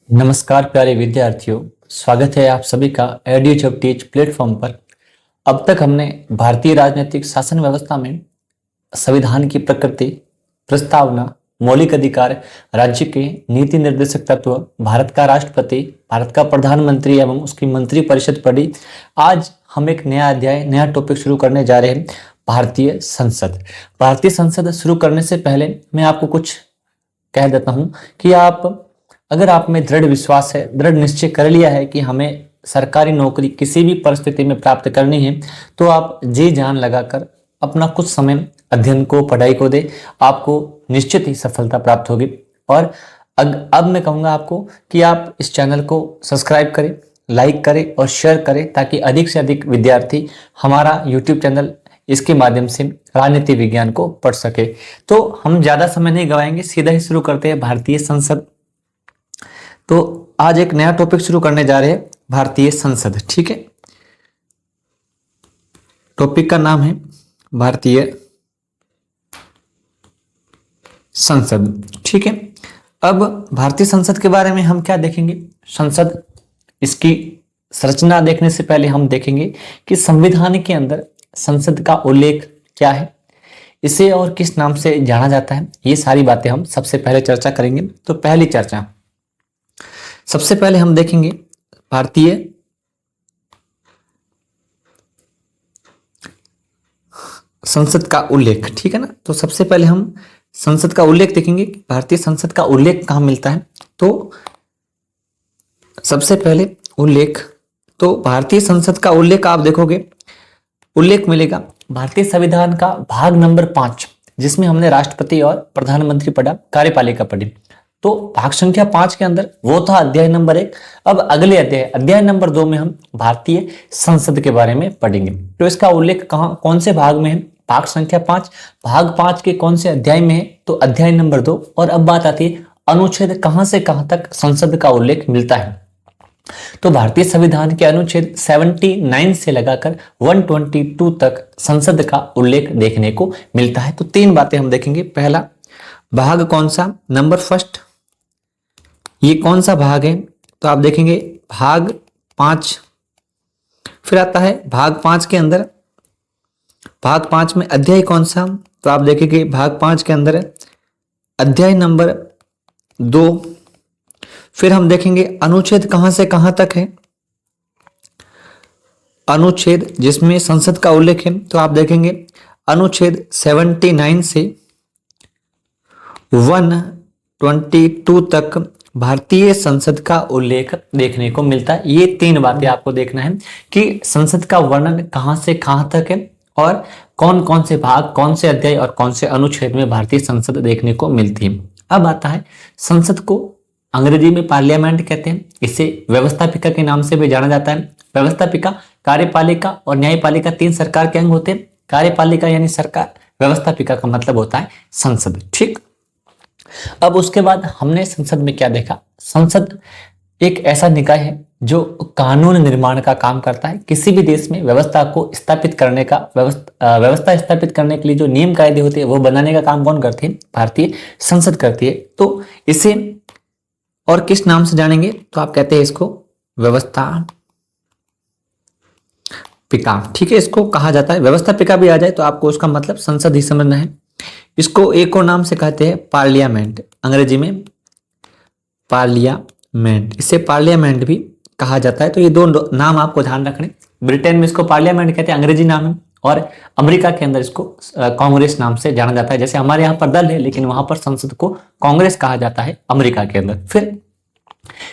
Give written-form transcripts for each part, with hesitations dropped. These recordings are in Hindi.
नमस्कार प्यारे विद्यार्थियों, स्वागत है आप सभी का एडुएच ऑफ टीच प्लेटफॉर्म पर। अब तक हमने भारतीय राजनीतिक शासन व्यवस्था में संविधान की प्रकृति, प्रस्तावना, मौलिक अधिकार, राज्य के नीति निर्देशक तत्व, भारत का राष्ट्रपति, भारत का प्रधानमंत्री एवं उसकी मंत्री परिषद पढ़ी। आज हम एक नया अध्याय, नया टॉपिक शुरू करने जा रहे हैं, भारतीय संसद। भारतीय संसद शुरू करने से पहले मैं आपको कुछ कह देता हूं कि अगर आप में दृढ़ विश्वास है, दृढ़ निश्चय कर लिया है कि हमें सरकारी नौकरी किसी भी परिस्थिति में प्राप्त करनी है, तो आप जी जान लगाकर अपना कुछ समय अध्ययन को, पढ़ाई को दे, आपको निश्चित ही सफलता प्राप्त होगी। और अब मैं कहूंगा आपको कि आप इस चैनल को सब्सक्राइब करें, लाइक करें और शेयर करें, ताकि अधिक से अधिक विद्यार्थी हमारा यूट्यूब चैनल इसके माध्यम से राजनीति विज्ञान को पढ़ सके। तो हम ज्यादा समय नहीं गवाएंगे, सीधा ही शुरू करते हैं भारतीय संसद। तो आज एक नया टॉपिक शुरू करने जा रहे हैं, भारतीय संसद। ठीक है, टॉपिक का नाम है भारतीय संसद। ठीक है, अब भारतीय संसद के बारे में हम क्या देखेंगे? संसद, इसकी संरचना देखने से पहले हम देखेंगे कि संविधान के अंदर संसद का उल्लेख क्या है, इसे और किस नाम से जाना जाता है। ये सारी बातें हम सबसे पहले चर्चा करेंगे। तो पहली चर्चा, सबसे पहले हम देखेंगे भारतीय संसद का उल्लेख। ठीक है ना, तो सबसे पहले हम संसद का उल्लेख देखेंगे। भारतीय संसद का उल्लेख कहां मिलता है? तो सबसे पहले उल्लेख, तो भारतीय संसद का उल्लेख आप देखोगे, उल्लेख मिलेगा भारतीय संविधान का भाग नंबर 5, जिसमें हमने राष्ट्रपति और प्रधानमंत्री पढ़ा, कार्यपालिका पढ़ी। तो भाग संख्या 5 के अंदर वो था अध्याय नंबर 1। अब अगले अध्याय नंबर 2 में हम भारतीय संसद के बारे में पढ़ेंगे। तो इसका उल्लेख कौन से भाग में है? भाग संख्या 5, भाग 5 के कौन से अध्याय में है? तो अध्याय नंबर 2। और अब बात आती है अनुच्छेद कहां से कहां तक संसद का उल्लेख मिलता है। तो भारतीय संविधान के अनुच्छेद 79 से लगाकर 122 तक संसद का उल्लेख देखने को मिलता है। तो 3 बातें हम देखेंगे। पहला, भाग कौन सा? नंबर फर्स्ट, ये कौन सा भाग है? तो आप देखेंगे भाग 5। फिर आता है भाग 5 के अंदर, भाग 5 में अध्याय कौन सा? तो आप देखेंगे भाग 5 के अंदर अध्याय नंबर 2। फिर हम देखेंगे अनुच्छेद कहां से कहां तक है, अनुच्छेद जिसमें संसद का उल्लेख है। तो आप देखेंगे अनुच्छेद 79 से 122 तक भारतीय संसद का उल्लेख देखने को मिलता है। ये 3 बातें आपको देखना है कि संसद का वर्णन कहां से कहां तक है और कौन कौन से भाग, कौन से अध्याय और कौन से अनुच्छेद में भारतीय संसद देखने को मिलती है। अब आता है, संसद को अंग्रेजी में पार्लियामेंट कहते हैं, इसे व्यवस्थापिका के नाम से भी जाना जाता है। व्यवस्थापिका, कार्यपालिका और न्यायपालिका 3 सरकार के अंग होते हैं। कार्यपालिका यानी सरकार, व्यवस्थापिका का मतलब होता है संसद। ठीक, अब उसके बाद हमने संसद में क्या देखा? संसद एक ऐसा निकाय है जो कानून निर्माण का काम करता है। किसी भी देश में व्यवस्था को स्थापित करने का, व्यवस्था स्थापित करने के लिए जो नियम कायदे होते हैं वो बनाने का काम कौन करती है? भारतीय संसद करती है। तो इसे और किस नाम से जानेंगे? तो आप कहते हैं इसको व्यवस्थापिका। ठीक है, इसको कहा जाता है। व्यवस्थापिका भी आ जाए तो आपको उसका मतलब संसद ही समझना है। इसको एक और नाम से कहते हैं पार्लियामेंट, अंग्रेजी में पार्लियामेंट, इसे पार्लियामेंट भी कहा जाता है। तो ये 2 नाम आपको ध्यान रखने। ब्रिटेन में इसको पार्लियामेंट कहते हैं, अंग्रेजी नाम है, और अमेरिका के अंदर इसको कांग्रेस नाम से जाना जाता है। जैसे हमारे यहाँ पर दल है, लेकिन वहां पर संसद को कांग्रेस कहा जाता है अमेरिका के अंदर। फिर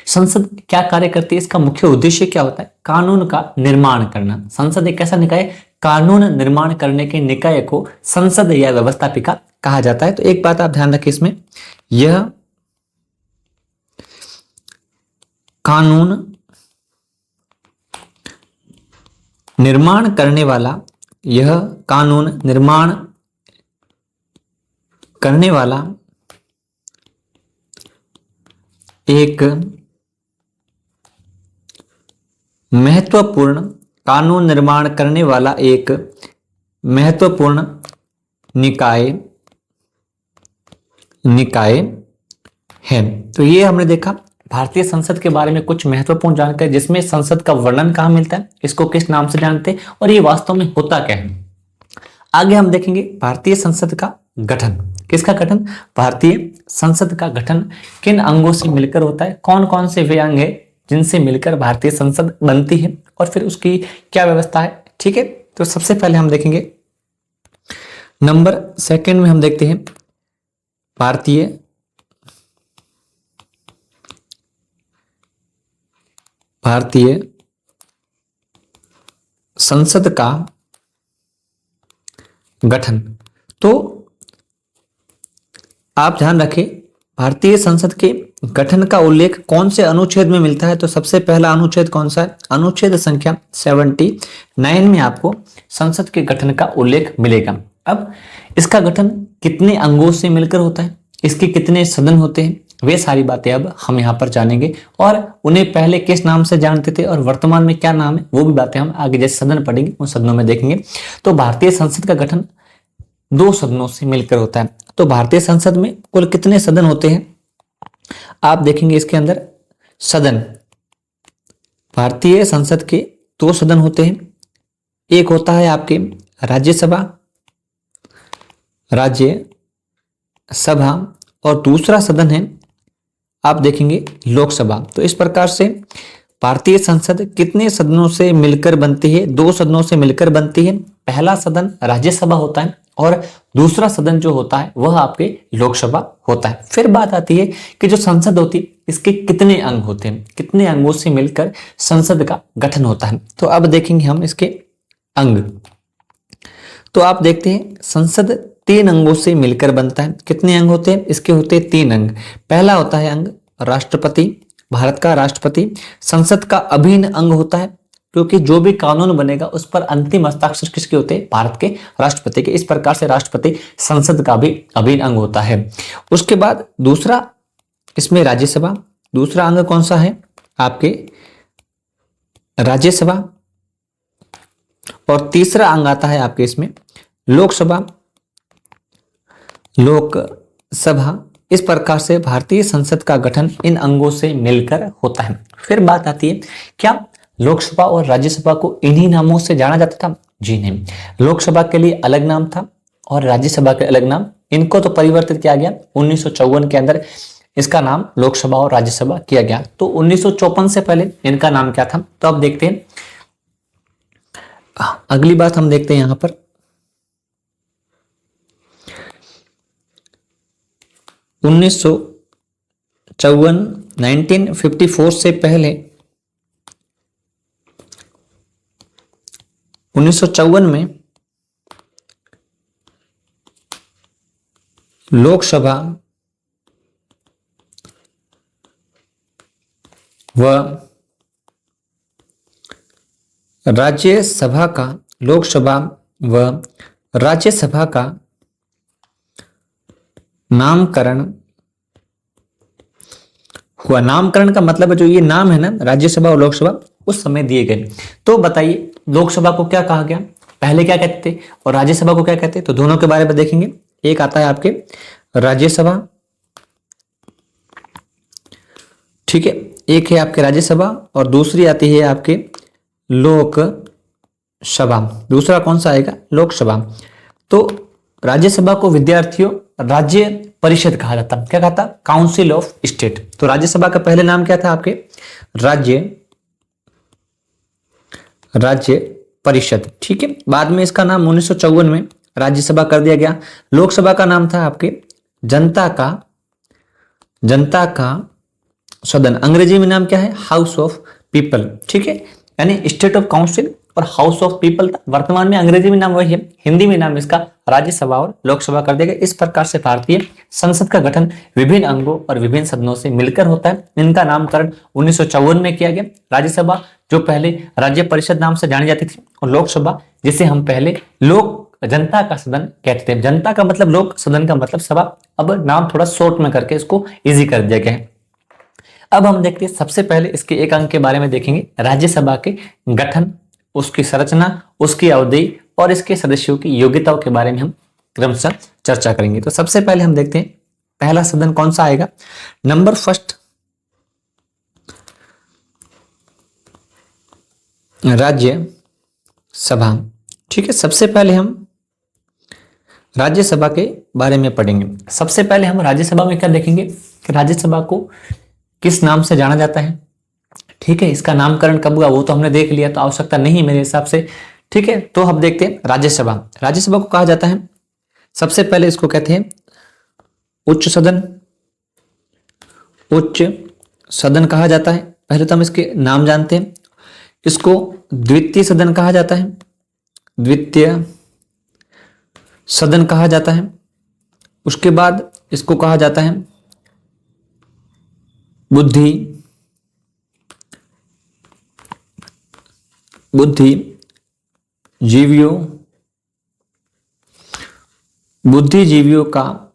संसद क्या कार्य करती है? इसका मुख्य उद्देश्य क्या होता है? कानून का निर्माण करना। संसद एक ऐसा निकाय, कानून निर्माण करने के निकाय को संसद या व्यवस्थापिका कहा जाता है। तो एक बात आप ध्यान रखें इसमें, यह कानून निर्माण करने वाला, यह कानून निर्माण करने वाला एक महत्वपूर्ण, कानून निर्माण करने वाला एक महत्वपूर्ण निकाय है। तो ये हमने देखा भारतीय संसद के बारे में कुछ महत्वपूर्ण जानकारी, जिसमें संसद का वर्णन कहाँ मिलता है, इसको किस नाम से जानते हैं और ये वास्तव में होता क्या है। आगे हम देखेंगे भारतीय संसद का गठन। किसका गठन? भारतीय संसद का गठन किन अंगों से मिलकर होता है, कौन कौन से वे अंग है जिनसे मिलकर भारतीय संसद बनती है और फिर उसकी क्या व्यवस्था है। ठीक है, तो सबसे पहले हम देखेंगे नंबर सेकंड में हम देखते हैं भारतीय संसद का गठन। तो आप ध्यान रखें, भारतीय संसद के गठन का उल्लेख कौन से अनुच्छेद में मिलता है। तो सबसे पहला अनुच्छेद कौन सा है? अनुच्छेद संख्या 79 में आपको संसद के गठन का उल्लेख मिलेगा। अब इसका गठन कितने अंगों से मिलकर होता है, इसके कितने सदन होते हैं, वे सारी बातें अब हम यहाँ पर जानेंगे और उन्हें पहले किस नाम से जानते थे और वर्तमान में क्या नाम है, वो भी बातें हम आगे जैसे सदन पढ़ेंगे उन सदनों में देखेंगे। तो भारतीय संसद का गठन 2 सदनों से मिलकर होता है। तो भारतीय संसद में कुल कितने सदन होते हैं आप देखेंगे इसके अंदर सदन। भारतीय संसद के 2 सदन होते हैं, एक होता है आपके राज्यसभा और दूसरा सदन है आप देखेंगे लोकसभा। तो इस प्रकार से भारतीय संसद कितने सदनों से मिलकर बनती है? 2 सदनों से मिलकर बनती है। पहला सदन राज्यसभा होता है और दूसरा सदन जो होता है वह आपके लोकसभा होता है। फिर बात आती है कि जो संसद होती है इसके कितने अंग होते हैं, कितने अंगों से मिलकर संसद का गठन होता है। तो अब देखेंगे हम इसके अंग। तो आप देखते हैं संसद 3 अंगों से मिलकर बनता है। कितने अंग होते हैं? इसके होते हैं 3 अंग। पहला होता है अंग राष्ट्रपति, भारत का राष्ट्रपति। संसद का अभिन्न अंग होता है क्योंकि जो भी कानून बनेगा उस पर अंतिम हस्ताक्षर किसके होते हैं? भारत के राष्ट्रपति के। इस प्रकार से राष्ट्रपति संसद का भी अभिन्न अंग होता है। उसके बाद दूसरा इसमें राज्यसभा, दूसरा अंग कौन सा है आपके? राज्यसभा। और तीसरा अंग आता है आपके इसमें लोकसभा। इस प्रकार से भारतीय संसद का गठन इन अंगों से मिलकर होता है। फिर बात आती है क्या लोकसभा और राज्यसभा को इन्हीं नामों से जाना जाता था? जी नहीं, लोकसभा के लिए अलग नाम था और राज्यसभा के अलग नाम। इनको तो परिवर्तित किया गया 1954 के अंदर, इसका नाम लोकसभा और राज्यसभा किया गया। तो 1954 से पहले इनका नाम क्या था? तो अब देखते हैं, अगली बात हम देखते हैं यहां पर 1954 से पहले 1954 में लोकसभा व राज्यसभा का नामकरण हुआ। नामकरण का मतलब है जो ये नाम है ना राज्यसभा और लोकसभा उस समय दिए गए। तो बताइए लोकसभा को क्या कहा गया, पहले क्या कहते थे, और राज्यसभा को क्या कहते? तो दोनों के बारे में देखेंगे। एक आता है आपके राज्यसभा, ठीक है, एक है आपके राज्यसभा और दूसरी आती है आपके लोकसभा। दूसरा कौन सा आएगा? लोकसभा। तो राज्यसभा को विद्यार्थियों राज्य परिषद कहा जाता। क्या कहा था? Council of state. तो राज्यसभा का पहले नाम क्या था आपके? राज्य परिषद, ठीक है। बाद में इसका नाम 1954 में राज्यसभा कर दिया गया। लोकसभा का नाम था आपके जनता का सदन। अंग्रेजी में नाम क्या है? हाउस ऑफ पीपल, ठीक है, यानी स्टेट ऑफ काउंसिल और हाउस ऑफ पीपल था। वर्तमान में अंग्रेजी में नाम वही है, हिंदी में नाम इसका राज्यसभा और लोकसभा कर दिया गया। इस प्रकार से भारतीय संसद का गठन विभिन्न अंगों और विभिन्न सदनों से मिलकर होता है। इनका नामकरण 1954 में किया गया। राज्यसभा जो पहले राज्य परिषद नाम से जानी जाती थी और लोकसभा जिसे हम पहले जनता का सदन कहते थे। जनता का मतलब लोक, सदन का मतलब सभा। अब नाम थोड़ा शॉर्ट में करके इसको इजी कर दिया गया है। अब हम देखते हैं सबसे पहले इसके एक अंग के बारे में देखेंगे, राज्यसभा के गठन, उसकी संरचना, उसकी अवधि और इसके सदस्यों की योग्यताओं के बारे में हम क्रमशः चर्चा करेंगे। तो सबसे पहले हम देखते हैं पहला सदन कौन सा आएगा। नंबर फर्स्ट राज्य सभा। ठीक है, सबसे पहले हम राज्यसभा के बारे में पढ़ेंगे। सबसे पहले हम राज्यसभा में क्या देखेंगे कि राज्यसभा को किस नाम से जाना जाता है। ठीक है, इसका नामकरण कब हुआ वो तो हमने देख लिया, तो आवश्यकता नहीं मेरे हिसाब से। ठीक है, तो हम देखते हैं राज्यसभा। राज्यसभा को कहा जाता है, सबसे पहले इसको कहते हैं उच्च सदन। उच्च सदन कहा जाता है। पहले तो हम इसके नाम जानते हैं। इसको द्वितीय सदन कहा जाता है। द्वितीय सदन कहा जाता है। उसके बाद इसको कहा जाता है बुद्धिजीवियों का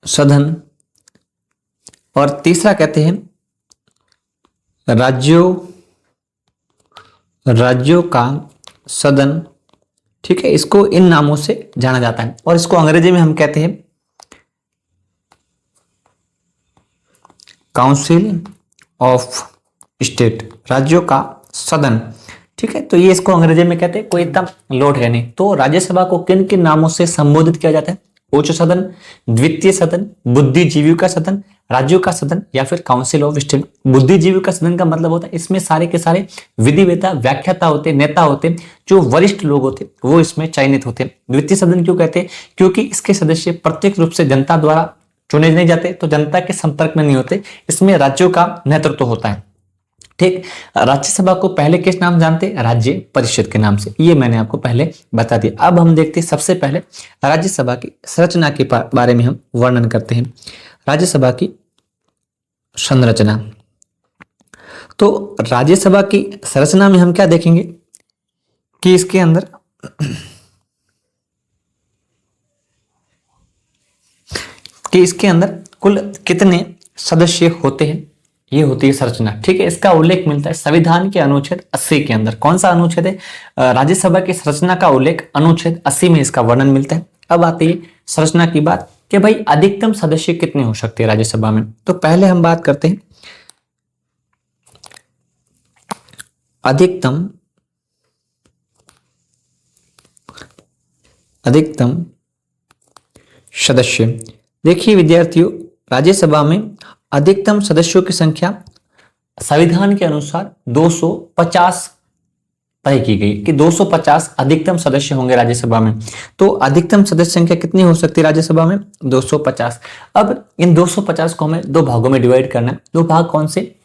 सदन। और तीसरा कहते हैं राज्यों का सदन। ठीक है, इसको इन नामों से जाना जाता है और इसको अंग्रेजी में हम कहते हैं काउंसिल ऑफ स्टेट, राज्यों का सदन। ठीक है, तो ये इसको अंग्रेजी में कहते हैं, कोई इतना लोड है नहीं। तो राज्यसभा को किन किन नामों से संबोधित किया जाता है? उच्च सदन, द्वितीय सदन, बुद्धिजीवियों का सदन, राज्यों का सदन या फिर काउंसिल ऑफ स्टेट। बुद्धिजीवियों का सदन का मतलब होता है इसमें सारे के सारे विधिवेता, व्याख्याता होते, नेता होते, जो वरिष्ठ लोग होते वो इसमें चयनित होते। द्वितीय सदन क्यों कहते हैं? क्योंकि इसके सदस्य प्रत्यक्ष रूप से जनता द्वारा चुने नहीं जाते, तो जनता के संपर्क में नहीं होते, इसमें राज्यों का नेतृत्व होता है। ठीक, राज्यसभा को पहले किस नाम जानते? राज्य परिषद के नाम से। ये मैंने आपको पहले बता दिया। अब हम देखते हैं सबसे पहले राज्यसभा की संरचना के बारे में हम वर्णन करते हैं। राज्यसभा की संरचना। तो राज्यसभा की संरचना में हम क्या देखेंगे कि इसके अंदर कुल कितने सदस्य होते हैं, ये होती है संरचना। ठीक है, इसका उल्लेख मिलता है संविधान के अनुच्छेद 80 के अंदर। कौन सा अनुच्छेद है? राज्यसभा की संरचना का उल्लेख अनुच्छेद 80 में इसका वर्णन मिलता है। अब आती है संरचना की बात कि भाई अधिकतम सदस्य कितने हो सकते हैं राज्यसभा में। तो पहले हम बात करते हैं अधिकतम सदस्य। देखिए विद्यार्थियों, राज्यसभा में अधिकतम सदस्यों की संख्या संविधान के अनुसार 250 तय की गई कि 250 अधिकतम सदस्य होंगे राज्यसभा में। तो अधिकतम सदस्य संख्या कितनी हो सकती है राज्यसभा में? 250। अब इन 250 को हमें दो भागों में डिवाइड करना है। दो भाग कौन से?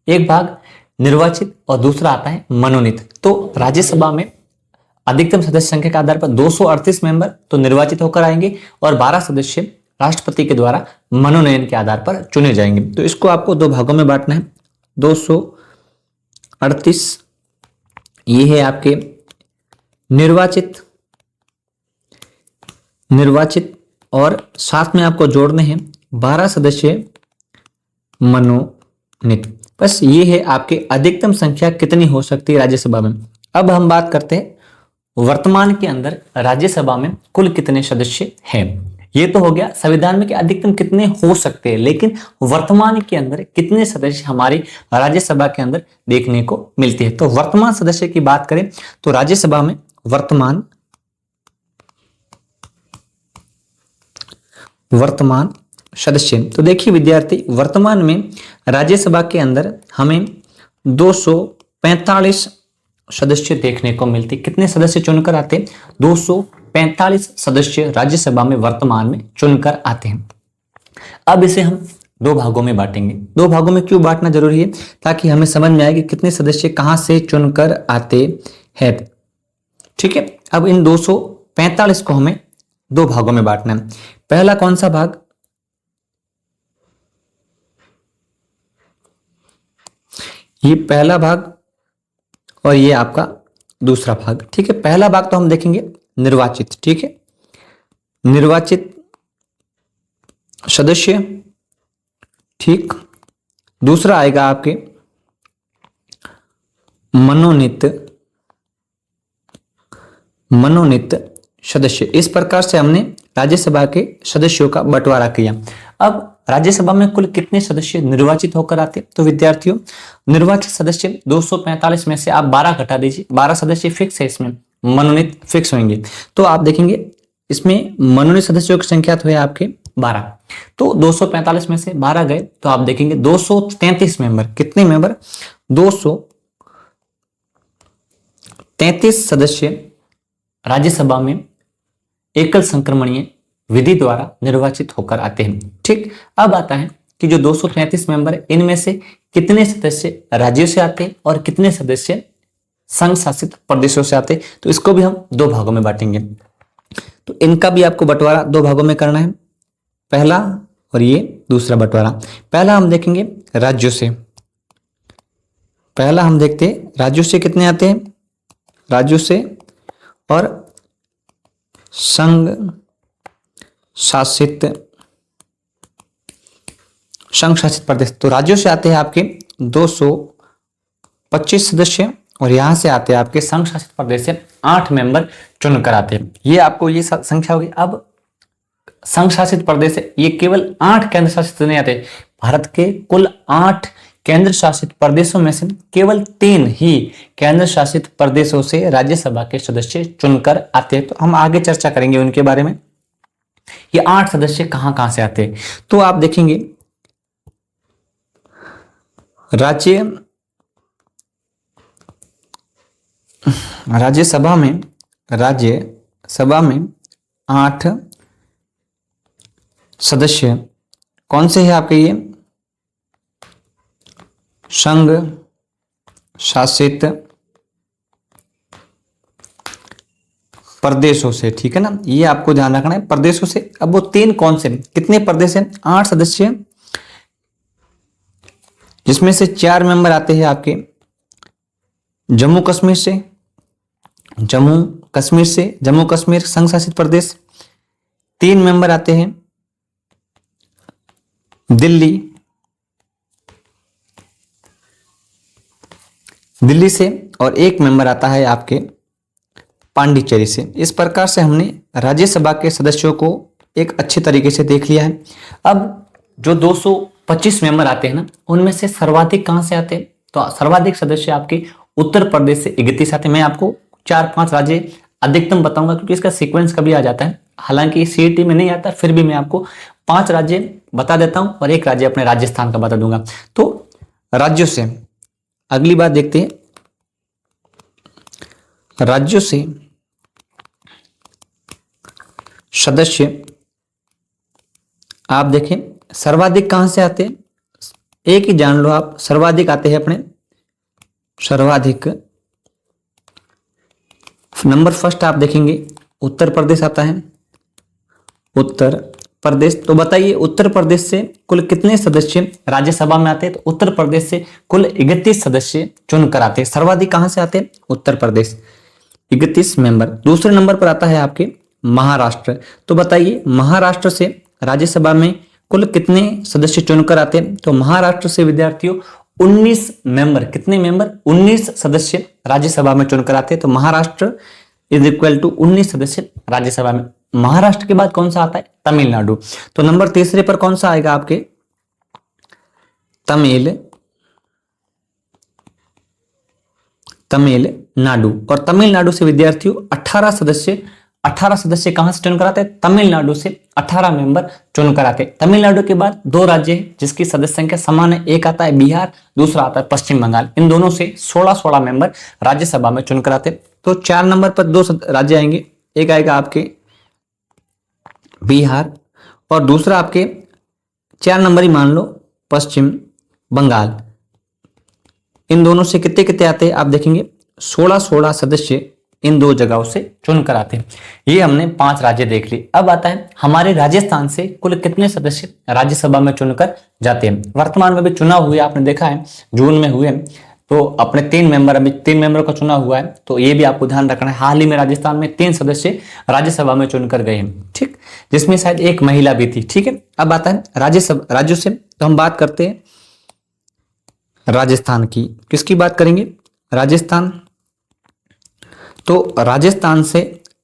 एक भाग निर्वाचित और दूसरा आता है मनोनीत। तो राज्यसभा में अधिकतम सदस्य संख्या के आधार पर 238 मेंबर तो निर्वाचित होकर आएंगे और 12 सदस्य राष्ट्रपति के द्वारा मनोनयन के आधार पर चुने जाएंगे। तो इसको आपको दो भागों में बांटना है। 238 ये है आपके निर्वाचित और साथ में आपको जोड़ने हैं 12 सदस्य मनोनीत। बस ये है आपके अधिकतम संख्या कितनी हो सकती है राज्यसभा में। अब हम बात करते हैं वर्तमान के अंदर राज्यसभा में कुल कितने सदस्य हैं। ये तो हो गया संविधान में कि अधिकतम कितने हो सकते हैं, लेकिन वर्तमान के अंदर कितने सदस्य हमारी राज्यसभा के अंदर देखने को मिलती है। तो वर्तमान सदस्य की बात करें तो राज्यसभा में वर्तमान सदस्य। तो देखिए विद्यार्थी, वर्तमान में राज्यसभा के अंदर हमें 245 सदस्य देखने को मिलते। कितने सदस्य चुनकर आते? 245 सदस्य राज्यसभा में वर्तमान में चुनकर आते हैं। अब इसे हम दो भागों में बांटेंगे। दो भागों में क्यों बांटना जरूरी है? ताकि हमें समझ में आए कि कितने सदस्य कहां से चुनकर आते हैं। ठीक है, अब इन 245 को हमें दो भागों में बांटना है। पहला कौन सा भाग? ये पहला भाग और ये आपका दूसरा भाग। ठीक है, पहला भाग तो हम देखेंगे निर्वाचित। ठीक है, निर्वाचित सदस्य। ठीक, दूसरा आएगा आपके मनोनीत सदस्य। इस प्रकार से हमने राज्यसभा के सदस्यों का बंटवारा किया। अब राज्यसभा में कुल कितने सदस्य निर्वाचित होकर आते? तो विद्यार्थियों, निर्वाचित सदस्य 245 में से आप 12 घटा दीजिए, 12 सदस्य फिक्स है, इसमें मनोनीत फिक्स होंगे। तो आप देखेंगे इसमें मनोनीत सदस्यों की संख्या तो है आपके 12, तो 245 में से 12 गए तो आप देखेंगे 233 मेंबर, कितने मेंबर? 233 सदस्य राज्यसभा में एकल संक्रमणीय विधि द्वारा निर्वाचित होकर आते हैं। ठीक, अब आता है कि जो 233 मेंबर है, इनमें से कितने सदस्य राज्यों से आते हैं और कितने सदस्य संघ शासित प्रदेशों से आते हैं। तो इसको भी हम दो भागों में बांटेंगे। तो इनका भी आपको बंटवारा दो भागों में करना है, पहला और ये दूसरा बंटवारा। पहला हम देखेंगे राज्यों से, पहला हम देखते हैं राज्यों से कितने आते हैं, राज्यों से और संघ शासित प्रदेश। तो राज्यों से आते हैं आपके 225 सदस्य और यहां से आते हैं आपके संघ शासित प्रदेश से 8 मेंबर चुनकर आते हैं। ये आपको ये संख्या होगी। अब संघ शासित प्रदेश से ये केवल 8 केंद्र शासित नहीं आते, भारत के कुल 8 केंद्र शासित प्रदेशों में से केवल 3 ही केंद्र शासित प्रदेशों से राज्यसभा के सदस्य चुनकर आते हैं। तो हम आगे चर्चा करेंगे उनके बारे में, ये 8 सदस्य कहां कहां से आते हैं। तो आप देखेंगे राज्यसभा में 8 सदस्य कौन से हैं आपके? ये संघ शासित प्रदेशों से, ठीक है ना, ये आपको ध्यान रखना है, प्रदेशों से। अब वो 3 कौन से, कितने प्रदेश हैं? 8 सदस्य, जिसमें से 4 मेंबर आते हैं आपके जम्मू कश्मीर संघ शासित प्रदेश। 3 मेंबर आते हैं दिल्ली से और 1 मेंबर आता है आपके पांडिचेरी से। इस प्रकार से हमने राज्यसभा के सदस्यों को एक अच्छे तरीके से देख लिया है। अब जो 225 मेंबर आते हैं ना, उनमें से सर्वाधिक कहां से आते हैं? तो सर्वाधिक सदस्य आपके उत्तर प्रदेश से 31 आते हैं। मैं आपको 4-5 राज्य अधिकतम बताऊंगा क्योंकि इसका सीक्वेंस कभी आ जाता है, हालांकि सीईटी में नहीं आता, फिर भी मैं आपको 5 राज्य बता देता हूं और 1 राज्य अपने राजस्थान का बता दूंगा। तो राज्यों से अगली बात देखते हैं, राज्यों से सदस्य आप देखें सर्वाधिक कहां से आते हैं, एक ही जान लो आप, सर्वाधिक आते हैं अपने, सर्वाधिक नंबर फर्स्ट आप देखेंगे उत्तर प्रदेश आता है, उत्तर प्रदेश। तो बताइए उत्तर प्रदेश से कुल कितने सदस्य राज्यसभा में आते हैं? तो उत्तर प्रदेश से कुल 31 सदस्य चुनकर आते हैं। सर्वाधिक कहां से आते हैं? उत्तर प्रदेश, 31 मेंबर। दूसरे नंबर पर आता है आपके महाराष्ट्र। तो बताइए महाराष्ट्र से राज्यसभा में कुल कितने सदस्य चुनकर आते हैं? तो महाराष्ट्र से विद्यार्थियों 19 मेंबर, कितने मेंबर? 19 सदस्य राज्यसभा में चुनकर आते हैं। तो महाराष्ट्र इज इक्वल टू 19 सदस्य राज्यसभा में। महाराष्ट्र के बाद कौन सा आता है? तमिलनाडु। तो नंबर तीसरे पर कौन सा आएगा आपके? तमिलनाडु। और तमिलनाडु से विद्यार्थियों 18 सदस्य कहां से चुनकर आते हैं? तमिलनाडु से 18 मेंबर चुनकर आते हैं। तमिलनाडु के बाद 2 राज्य हैं जिसकी सदस्य संख्या समान है, एक आता है बिहार, दूसरा आता है पश्चिम बंगाल। इन दोनों से 16 मेंबर राज्यसभा में चुनकर आते हैं। तो 4 नंबर पर 2 राज्य आएंगे, एक आएगा आपके बिहार और दूसरा आपके 4 नंबर ही मान लो पश्चिम बंगाल। इन दोनों से कितने कितने आते हैं आप देखेंगे 16 सदस्य इन 2 जगहों से चुनकर आते हैं। ये हमने 5 राज्य देख लिए। अब आता है हमारे राजस्थान से कुल कितने सदस्य राज्यसभा में चुनकर जाते हैं। वर्तमान में भी चुनाव हुए, आपने देखा है जून में हुए, तो अपने 3 मेंबर का चुनाव हुआ है। तो ये भी आपको ध्यान रखना है, हाल ही में राजस्थान में 3 सदस्य राज्यसभा में चुनकर गए हैं, ठीक, जिसमें शायद एक महिला भी थी, ठीक है। अब आता है राज्यों से, तो हम बात करते हैं राजस्थान की। किसकी बात करेंगे? राजस्थान। तो राजस्थान से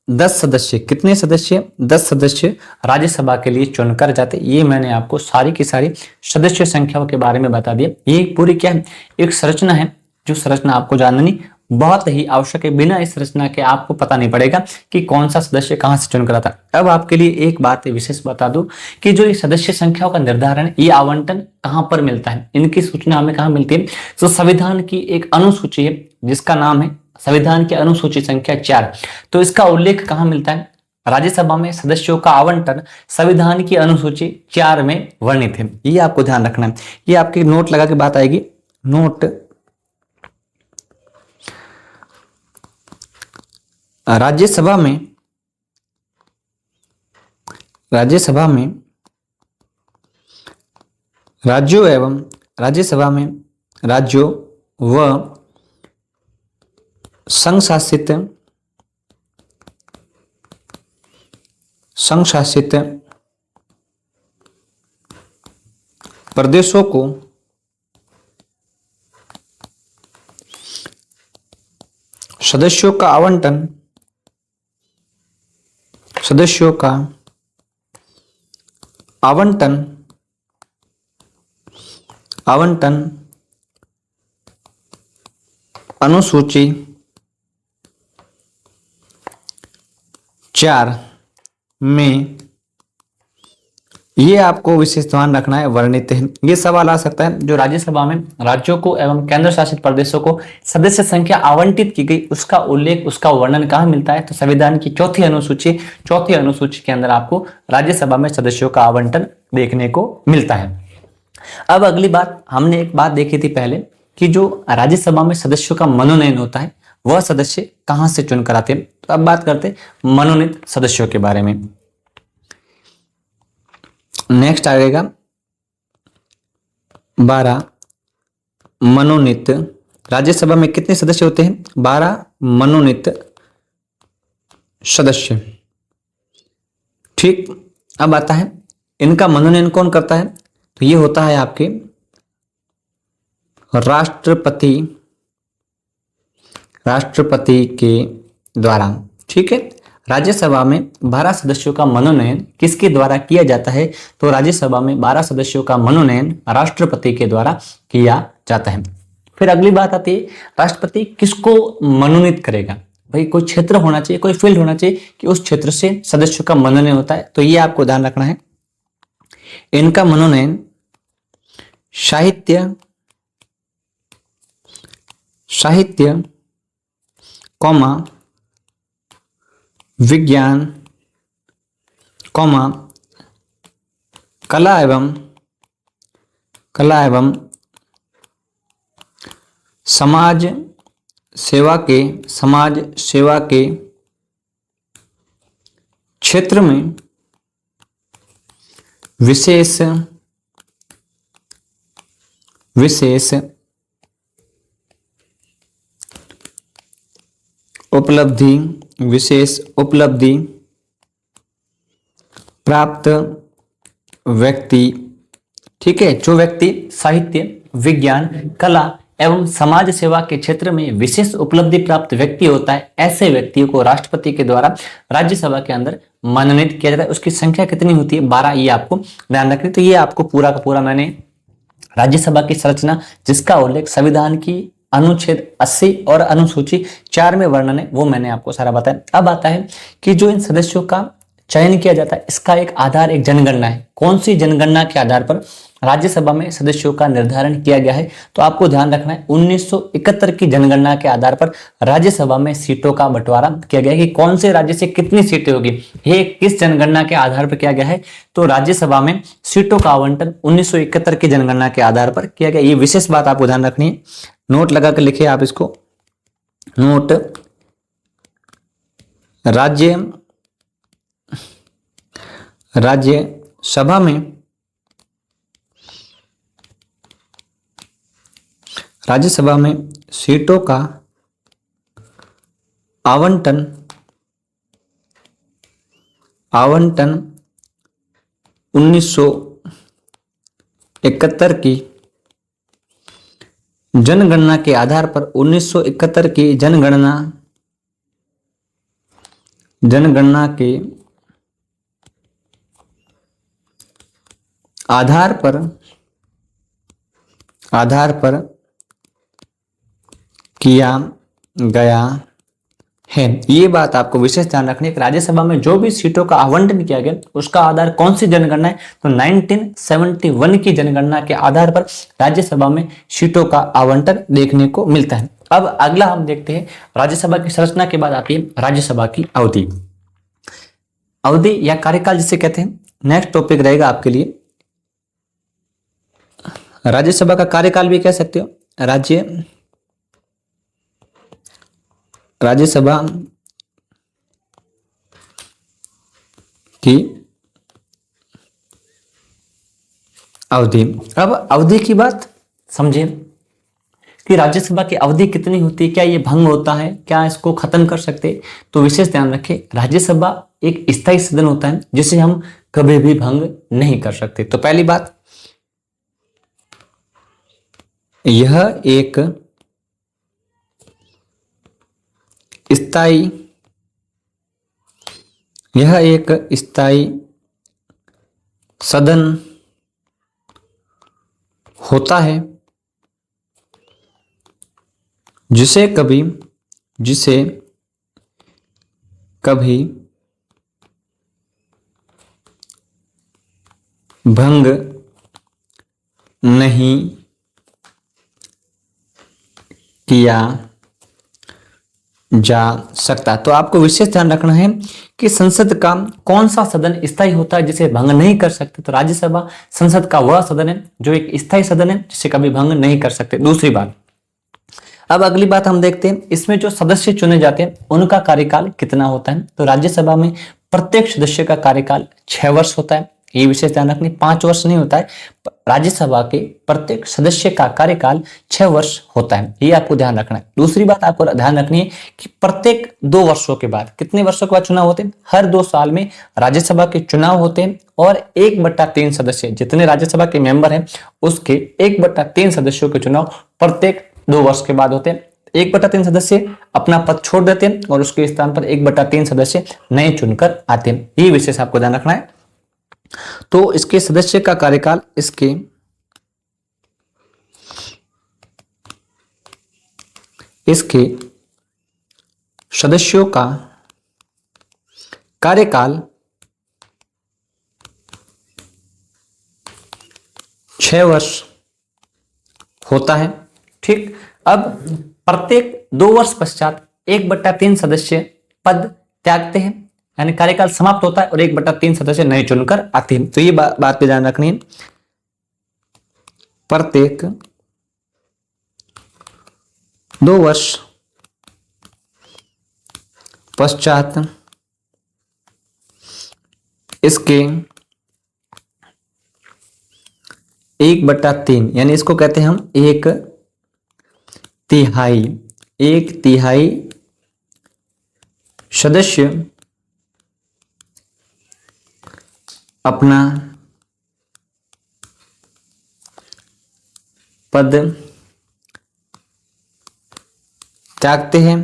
10 सदस्य, कितने सदस्य? 10 सदस्य राज्यसभा के लिए चुनकर जाते। ये मैंने आपको सारी की सारी सदस्य संख्याओं के बारे में बता दिया। ये पूरी क्या है? एक संरचना है, जो संरचना आपको जाननी बहुत ही आवश्यक है। बिना इस संरचना के आपको पता नहीं पड़ेगा कि कौन सा सदस्य कहां से चुनकर आता। अब आपके लिए एक बात विशेष बता दूं कि जो ये सदस्य संख्याओं का निर्धारण, ये आवंटन कहां पर मिलता है, इनकी सूचना हमें कहां मिलती है? तो संविधान की एक अनुसूची है जिसका नाम है संविधान की अनुसूची संख्या 4। तो इसका उल्लेख कहां मिलता है? राज्यसभा में सदस्यों का आवंटन संविधान की अनुसूची 4 में वर्णित है। ये आपको ध्यान रखना है। ये आपके नोट लगा के बात आएगी। नोट, राज्यसभा में राज्यों एवं राज्यसभा में राज्यों व संघ शासित प्रदेशों को सदस्यों का आवंटन अनुसूची 4 में, ये आपको विशेष ध्यान रखना है, वर्णित है। ये सवाल आ सकता है, जो राज्यसभा में राज्यों को एवं केंद्र शासित प्रदेशों को सदस्य संख्या आवंटित की गई, उसका उल्लेख, उसका वर्णन कहां मिलता है? तो संविधान की चौथी अनुसूची के अंदर आपको राज्यसभा में सदस्यों का आवंटन देखने को मिलता है। अब अगली बात, हमने एक बात देखी थी पहले कि जो राज्यसभा में सदस्यों का मनोनयन होता है, वह सदस्य कहां से चुनकर आते हैं। तो अब बात करते हैं मनोनीत सदस्यों के बारे में। नेक्स्ट आएगा 12 मनोनीत। राज्यसभा में कितने सदस्य होते हैं? 12 मनोनीत सदस्य। ठीक, अब आता है इनका मनोनयन कौन करता है? तो ये होता है आपके राष्ट्रपति के द्वारा। ठीक है, राज्यसभा में 12 सदस्यों का मनोनयन किसके द्वारा किया जाता है? तो राज्यसभा में 12 सदस्यों का मनोनयन राष्ट्रपति के द्वारा किया जाता है। फिर अगली बात आती है, राष्ट्रपति किसको मनोनीत करेगा? भाई कोई क्षेत्र होना चाहिए, कोई फील्ड होना चाहिए कि उस क्षेत्र से सदस्यों का मनोनयन होता है। तो ये आपको ध्यान रखना है, इनका मनोनयन साहित्य कॉमा विज्ञान कॉमा कला एवं समाज सेवा के क्षेत्र में विशेष उपलब्धि प्राप्त व्यक्ति। ठीक है, जो व्यक्ति साहित्य, विज्ञान, कला एवं समाज सेवा के क्षेत्र में विशेष उपलब्धि प्राप्त व्यक्ति होता है, ऐसे व्यक्तियों को राष्ट्रपति के द्वारा राज्यसभा के अंदर मनोनीत किया जाता है। उसकी संख्या कितनी होती है? 12। ये आपको ध्यान रखनी। तो ये आपको पूरा का पूरा मैंने राज्यसभा की संरचना, जिसका उल्लेख संविधान की अनुच्छेद 80 और अनुसूची 4 में वर्णन है, वो मैंने आपको सारा बताया। अब आता है कि जो इन सदस्यों का चयन किया जाता है, इसका एक आधार, एक जनगणना है। कौन सी जनगणना के आधार पर राज्यसभा में सदस्यों का निर्धारण किया गया है? तो आपको ध्यान रखना है 1971 की जनगणना के आधार पर राज्यसभा में सीटों का बंटवारा किया गया है कि कौन से राज्य से कितनी सीटें होगी। ये किस जनगणना के आधार पर किया गया है? तो राज्यसभा में सीटों का आवंटन 1971 की जनगणना के आधार पर किया गया। ये विशेष बात आपको ध्यान रखनी है, नोट लगा कर लिखिए आप इसको। नोट, राज्यसभा में सीटों का आवंटन 1971 की जनगणना के आधार पर 1971 की जनगणना के आधार पर किया गया है। ये बात आपको विशेष ध्यान रखनी है कि राज्यसभा में जो भी सीटों का आवंटन किया गया उसका आधार कौन सी जनगणना है, तो 1971 की जनगणना के आधार पर राज्यसभा में सीटों का आवंटन देखने को मिलता है। अब अगला हम देखते हैं राज्यसभा की संरचना के बाद आती है राज्यसभा की अवधि। अवधि या कार्यकाल जिसे कहते हैं, नेक्स्ट टॉपिक रहेगा आपके लिए। राज्यसभा का कार्यकाल भी कह सकते हो, राज्यसभा की अवधि। अब अवधि की बात समझिए कि राज्यसभा की अवधि कितनी होती है, क्या ये भंग होता है, क्या इसको खत्म कर सकते, तो विशेष ध्यान रखें राज्यसभा एक स्थायी सदन होता है जिसे हम कभी भी भंग नहीं कर सकते। तो पहली बात, यह एक स्थायी सदन होता है जिसे कभी भंग नहीं किया जा सकता। तो आपको विशेष ध्यान रखना है कि संसद का कौन सा सदन स्थायी होता है जिसे भंग नहीं कर सकते, तो राज्यसभा संसद का वह सदन है जो एक स्थायी सदन है जिसे कभी भंग नहीं कर सकते। दूसरी बात, अब अगली बात हम देखते हैं इसमें जो सदस्य चुने जाते हैं उनका कार्यकाल कितना होता है। तो राज्यसभा में प्रत्येक सदस्य का कार्यकाल 6 वर्ष होता है। ये विशेष ध्यान रखनी, 5 वर्ष नहीं होता है। राज्यसभा के प्रत्येक सदस्य का कार्यकाल 6 वर्ष होता है, ये आपको ध्यान रखना है। दूसरी बात आपको ध्यान रखनी है कि प्रत्येक 2 वर्षों के बाद, कितने वर्षों के बाद चुनाव होते हैं, हर 2 साल में राज्यसभा के चुनाव होते हैं और 1/3 सदस्य, जितने राज्यसभा के मेंबर हैं उसके 1/3 सदस्यों के चुनाव प्रत्येक 2 वर्ष के बाद होते हैं। 1/3 सदस्य अपना पद छोड़ देते हैं और उसके स्थान पर 1/3 सदस्य नए चुनकर आते हैं, ये विशेष आपको ध्यान रखना है। तो इसके सदस्य का कार्यकाल, इसके सदस्यों का कार्यकाल 6 वर्ष होता है। ठीक, अब प्रत्येक 2 वर्ष पश्चात 1/3 सदस्य पद त्यागते हैं, यानी कार्यकाल समाप्त होता है और 1/3 सदस्य नए चुनकर आते हैं। तो ये बात पे ध्यान रखनी है, प्रत्येक 2 वर्ष पश्चात इसके 1/3, यानी इसको कहते हैं हम 1/3 सदस्य अपना पद त्यागते हैं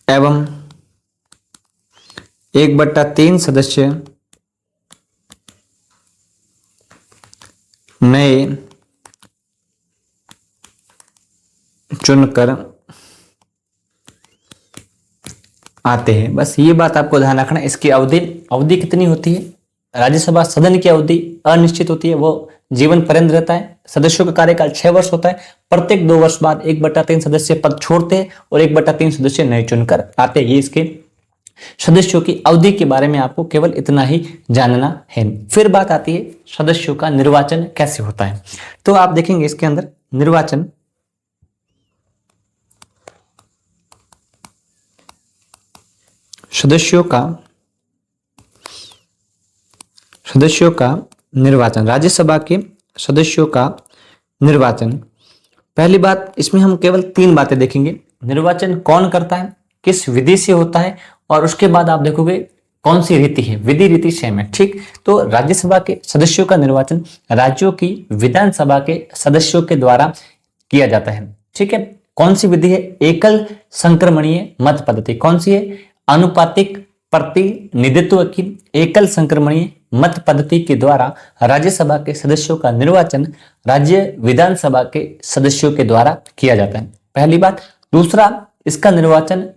एवं 1/3 सदस्य नए चुनकर आते हैं। बस ये बात आपको ध्यान रखना। इसकी अवधि कितनी होती है, राज्यसभा सदन की अवधि अनिश्चित होती है, वो जीवन पर्यंत रहता है। सदस्यों का कार्यकाल 6 वर्ष होता है। प्रत्येक 2 वर्ष बाद 1/3 सदस्य पद छोड़ते हैं और 1/3 सदस्य नए चुनकर आते हैं। ये इसके सदस्यों की अवधि के बारे में आपको केवल इतना ही जानना है। फिर बात आती है सदस्यों का निर्वाचन कैसे होता है। तो आप देखेंगे इसके अंदर निर्वाचन सदस्यों का निर्वाचन, राज्यसभा के सदस्यों का निर्वाचन। पहली बात, इसमें हम केवल 3 बातें देखेंगे। निर्वाचन कौन करता है, किस विधि से होता है, और उसके बाद आप देखोगे कौन सी रीति है, विधि रीति सेम है। ठीक, तो राज्यसभा के सदस्यों का निर्वाचन राज्यों की विधानसभा के सदस्यों के द्वारा किया जाता है। ठीक है, कौन सी विधि है? एकल संक्रमणीय मत पद्धति। कौन सी है? अनुपातिक प्रतिनिधित्व की एकल संक्रमणीय मत पद्धति के द्वारा राज्यसभा के सदस्यों का निर्वाचन राज्य विधानसभा के सदस्यों के द्वारा किया जाता है, पहली बात। दूसरा, इसका निर्वाचन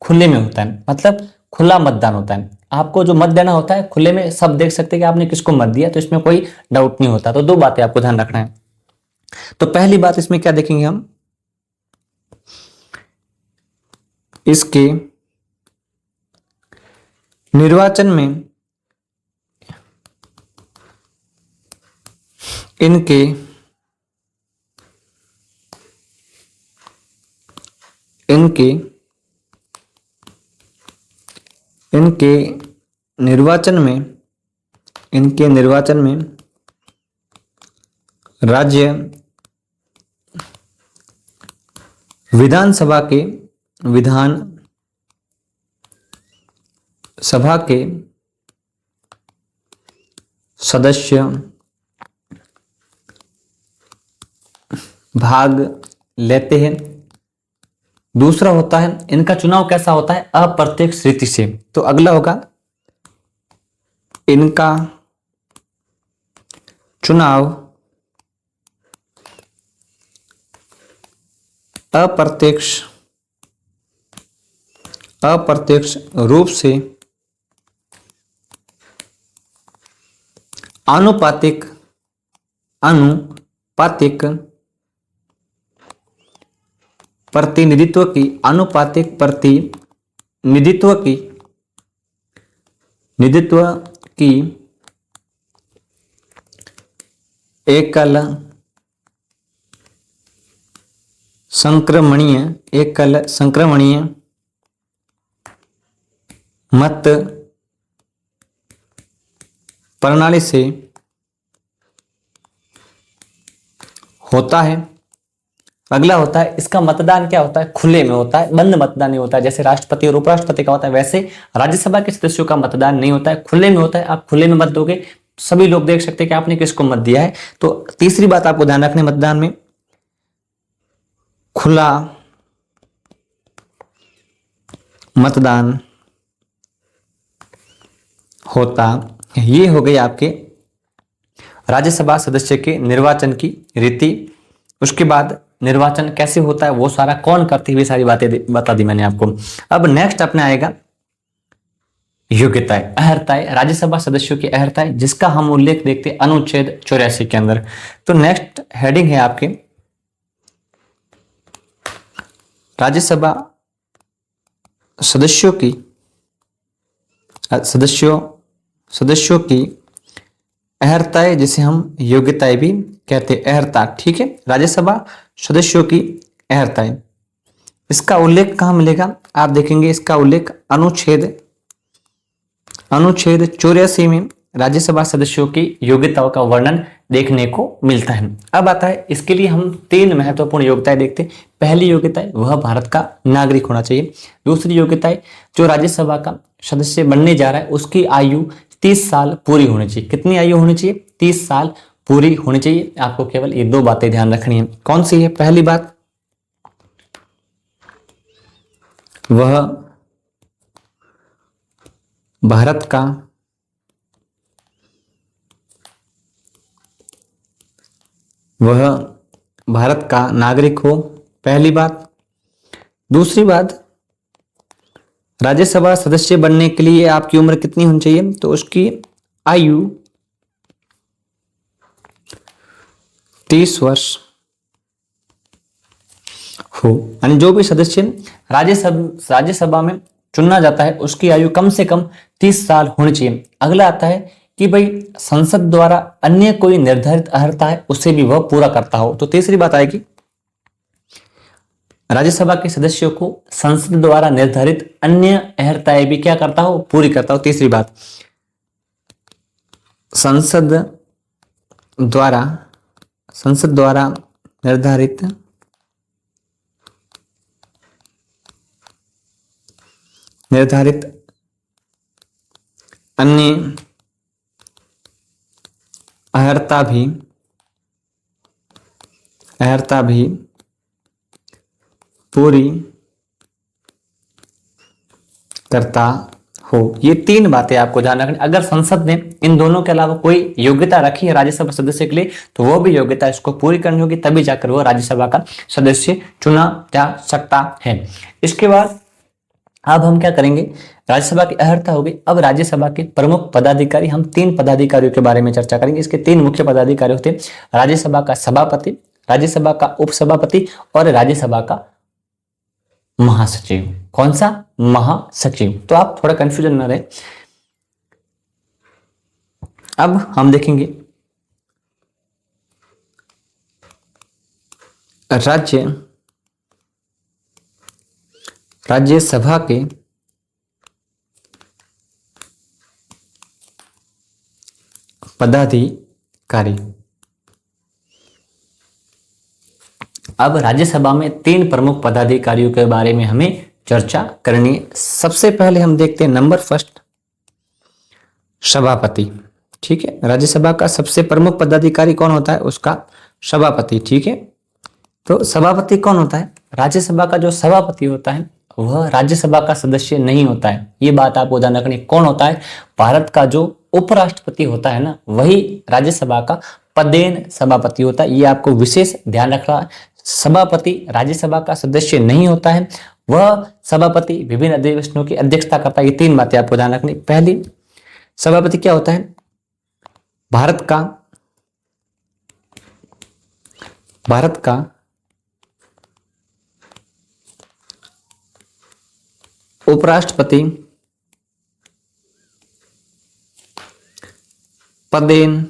खुले में होता है, मतलब खुला मतदान होता है। आपको जो मत देना होता है खुले में, सब देख सकते हैं कि आपने किसको मत दिया, तो इसमें कोई डाउट नहीं होता। तो दो बातें आपको ध्यान रखना है। तो पहली बात इसमें क्या देखेंगे हम, इसके निर्वाचन में इनके निर्वाचन में राज्य विधानसभा के सदस्य भाग लेते हैं। दूसरा होता है, इनका चुनाव कैसा होता है? अप्रत्यक्ष रीति से। तो अगला होगा, इनका चुनाव अप्रत्यक्ष रूप से आनुपातिक प्रतिनिधित्व की एकल संक्रमणीय मत प्रणाली से होता है। अगला होता है, इसका मतदान क्या होता है? खुले में होता है, बंद मतदान नहीं होता है। जैसे राष्ट्रपति और उपराष्ट्रपति का होता है, वैसे राज्यसभा के सदस्यों का मतदान नहीं होता है, खुले में होता है। आप खुले में मत दोगे, सभी लोग देख सकते हैं कि आपने किसको मत दिया है। तो तीसरी बात आपको ध्यान रखनी, मतदान में खुला मतदान होता। ये हो गई आपके राज्यसभा सदस्य के निर्वाचन की रीति। उसके बाद निर्वाचन कैसे होता है, वो सारा कौन करती है, सारी बातें बता दी मैंने आपको। अब नेक्स्ट अपने आएगा योग्यताएं, अहर्ताएं, राज्यसभा सदस्यों की अहर्ताएं, जिसका हम उल्लेख देखते हैं अनुच्छेद 84 के अंदर। तो नेक्स्ट हेडिंग है आपके राज्यसभा सदस्यों की अहर्ताएं, जिसे हम योग्यताएं भी कहते हैं, अहर्ता। ठीक है, राज्यसभा सदस्यों की अहर्ताएं। इसका उल्लेख कहां मिलेगा? आप देखेंगे इसका उल्लेख अनुच्छेद 84 में राज्यसभा सदस्यों की योग्यताओं का वर्णन देखने को मिलता है। अब आता है, इसके लिए हम 3 महत्वपूर्ण योग्यताएं देखते हैं। पहली योग्यता है, वह भारत का नागरिक होना चाहिए। दूसरी योग्यता है, जो राज्यसभा का सदस्य बनने जा रहा है उसकी आयु 30 साल पूरी होनी चाहिए। कितनी आयु होनी चाहिए? 30 साल पूरी होनी चाहिए। आपको केवल ये 2 बातें ध्यान रखनी है। कौन सी है? पहली बात, वह भारत का नागरिक हो, पहली बात। दूसरी बात, राज्यसभा सदस्य बनने के लिए आपकी उम्र कितनी होनी चाहिए? तो उसकी आयु 30 वर्ष हो। यानी जो भी सदस्य राज्यसभा में चुना जाता है उसकी आयु कम से कम 30 साल होनी चाहिए। अगला आता है कि भाई संसद द्वारा अन्य कोई निर्धारित अहर्ता है उसे भी वह पूरा करता हो। तो तीसरी बात आएगी, राज्यसभा के सदस्यों को संसद द्वारा निर्धारित अन्य अहर्ताएं भी क्या करता हो? पूरी करता हो। तीसरी बात, संसद द्वारा निर्धारित अन्य अहर्ता भी पूरी करता हो। ये तीन बातें आपको ध्यान रखनी। अगर संसद ने इन दोनों के अलावा कोई योग्यता रखी है राज्यसभा सदस्य के लिए, तो वो भी योग्यता इसको पूरी करनी होगी, तभी जाकर वो राज्यसभा का सदस्य चुना जा सकता है। इसके बाद अब हम क्या करेंगे, राज्यसभा की अहर्ता होगी। अब राज्यसभा के प्रमुख पदाधिकारी, हम तीन पदाधिकारियों के बारे में चर्चा करेंगे। इसके तीन मुख्य पदाधिकारी होते हैं, राज्यसभा का सभापति, राज्यसभा का उपसभापति और राज्यसभा का महासचिव। कौन सा? महासचिव। तो आप थोड़ा कंफ्यूजन न रहे। अब हम देखेंगे राज्यसभा के पदाधिकारी। अब राज्यसभा में तीन प्रमुख पदाधिकारियों के बारे में हमें चर्चा करनी है। सबसे पहले हम देखते हैं नंबर फर्स्ट, सभापति। ठीक है, राज्यसभा का सबसे प्रमुख पदाधिकारी कौन होता है? उसका सभापति। ठीक है, तो सभापति कौन होता है? राज्यसभा का जो सभापति होता है वह राज्यसभा का सदस्य नहीं होता है। ये बात आपको ध्यान रखनी। कौन होता है? भारत का जो उपराष्ट्रपति होता है ना, वही राज्यसभा का पदेन सभापति होता है। ये आपको विशेष ध्यान रखना है। सभापति राज्यसभा का सदस्य नहीं होता है, वह सभापति विभिन्न अधिवेशनों की अध्यक्षता करता है। ये तीन बातें आपको ध्यान रखनी। पहली, सभापति क्या होता है? भारत का उपराष्ट्रपति पदेन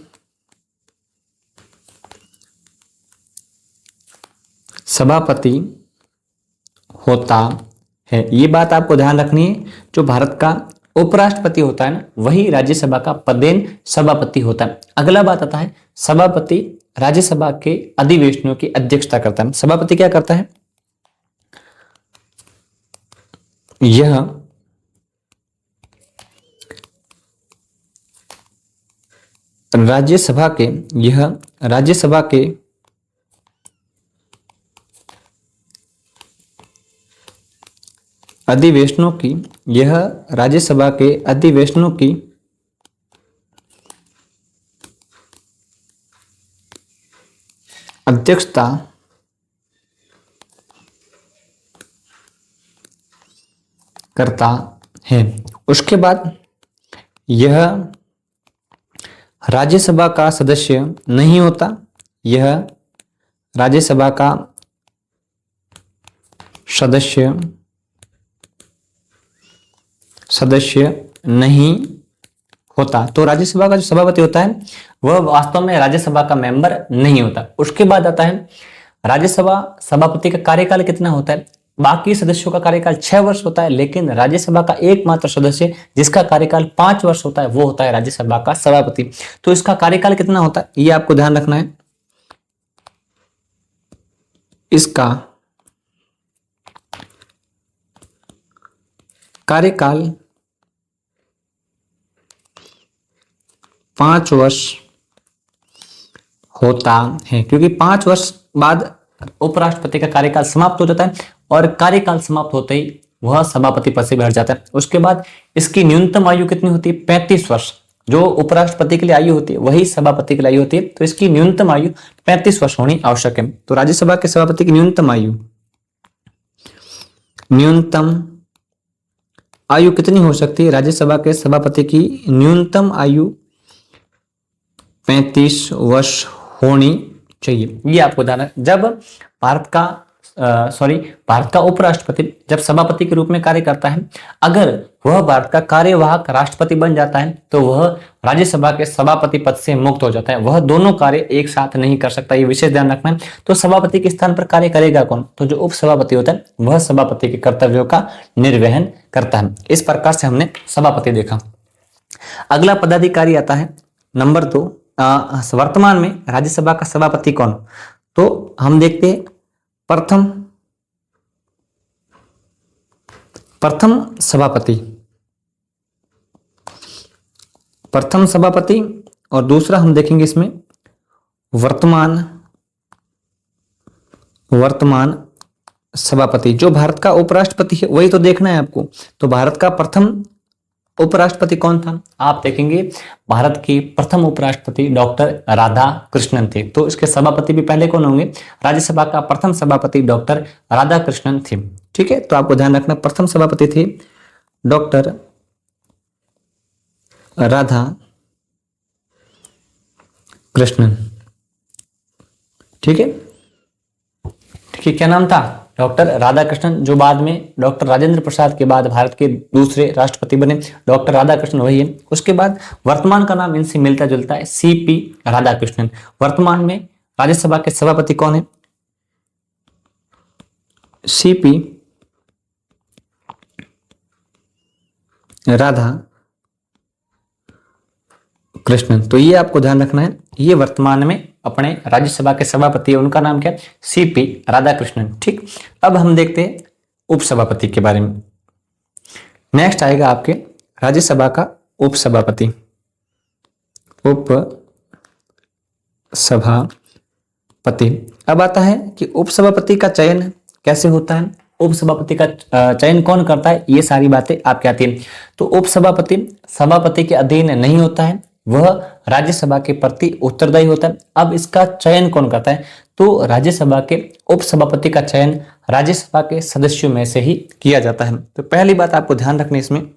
सभापति होता है। ये बात आपको ध्यान रखनी है। जो भारत का उपराष्ट्रपति होता है ना, वही राज्यसभा का पदेन सभापति होता है। अगला बात आता है, सभापति राज्यसभा के अधिवेशनों की अध्यक्षता करता है। सभापति क्या करता है? यह राज्यसभा के अधिवेशनों की अध्यक्षता करता है। उसके बाद यह राज्यसभा का सदस्य नहीं होता, यह राज्यसभा का सदस्य नहीं होता। तो राज्यसभा का जो सभापति होता है वह वास्तव में राज्यसभा का मेंबर नहीं होता। उसके बाद आता है राज्यसभा सभापति का कार्यकाल कितना होता है? बाकी सदस्यों का कार्यकाल 6 वर्ष होता है, लेकिन राज्यसभा का एकमात्र सदस्य जिसका कार्यकाल 5 वर्ष होता है वो होता है राज्यसभा का सभापति। तो इसका कार्यकाल कितना होता है ये आपको ध्यान रखना है। इसका कार्यकाल 5 वर्ष होता है, क्योंकि 5 वर्ष बाद उपराष्ट्रपति का कार्यकाल समाप्त हो जाता है और कार्यकाल समाप्त होते ही वह सभापति पद से बैठ जाता है। उसके बाद इसकी न्यूनतम आयु कितनी होती है? 35 वर्ष। जो उपराष्ट्रपति के लिए आयु होती है वही सभापति के लिए आयु होती है, तो इसकी न्यूनतम आयु 35 वर्ष होनी आवश्यक है। तो राज्यसभा के सभापति की न्यूनतम आयु कितनी हो सकती है? राज्यसभा के सभापति की न्यूनतम आयु 35 वर्ष होनी चाहिए। ये आपको ध्यान है। जब भारत का उपराष्ट्रपति जब सभापति के रूप में कार्य करता है, अगर वह भारत का कार्यवाहक राष्ट्रपति बन जाता है तो वह राज्यसभा के सभापति पद से मुक्त हो जाता है। वह दोनों कार्य एक साथ नहीं कर सकता, ये विशेष ध्यान रखना है। तो सभापति के स्थान पर कार्य करेगा कौन? तो जो उपसभापति होता है वह सभापति के कर्तव्यों का निर्वहन करता है। इस प्रकार से हमने सभापति देखा। अगला पदाधिकारी आता है नंबर 2, वर्तमान में राज्यसभा का सभापति कौन? तो हम देखते हैं प्रथम सभापति और दूसरा हम देखेंगे इसमें वर्तमान सभापति, जो भारत का उपराष्ट्रपति है वही तो देखना है आपको। तो भारत का प्रथम उपराष्ट्रपति कौन था? आप देखेंगे भारत के प्रथम उपराष्ट्रपति डॉक्टर राधा कृष्णन थे। तो इसके सभापति भी पहले कौन होंगे? राज्यसभा का प्रथम सभापति डॉक्टर राधा कृष्णन थे। ठीक है, तो आपको ध्यान रखना प्रथम सभापति थे डॉक्टर राधा कृष्णन। ठीक है, ठीक, क्या नाम था? डॉक्टर राधाकृष्णन, जो बाद में डॉक्टर राजेंद्र प्रसाद के बाद भारत के दूसरे राष्ट्रपति बने। डॉक्टर राधाकृष्णन वही है। उसके बाद वर्तमान का नाम इनसे मिलता जुलता है, सीपी राधाकृष्णन। वर्तमान में राज्यसभा के सभापति कौन है? सीपी राधा कृष्णन। तो ये आपको ध्यान रखना है, ये वर्तमान में अपने राज्यसभा के सभापति है, उनका नाम क्या है? सीपी राधाकृष्णन। ठीक, अब हम देखते हैं उपसभापति के बारे में। नेक्स्ट आएगा आपके राज्यसभा का उपसभापति। उपसभापति, अब आता है कि उपसभापति का चयन कैसे होता है, उपसभापति का चयन कौन करता है, ये सारी बातें आपके आती हैं। तो उपसभापति सभापति के अधीन नहीं होता है, वह राज्यसभा के प्रति उत्तरदायी होता है। अब इसका चयन कौन करता है? तो राज्यसभा के उपसभापति का चयन राज्यसभा के सदस्यों में से ही किया जाता है। तो पहली बात आपको ध्यान रखनी इसमें,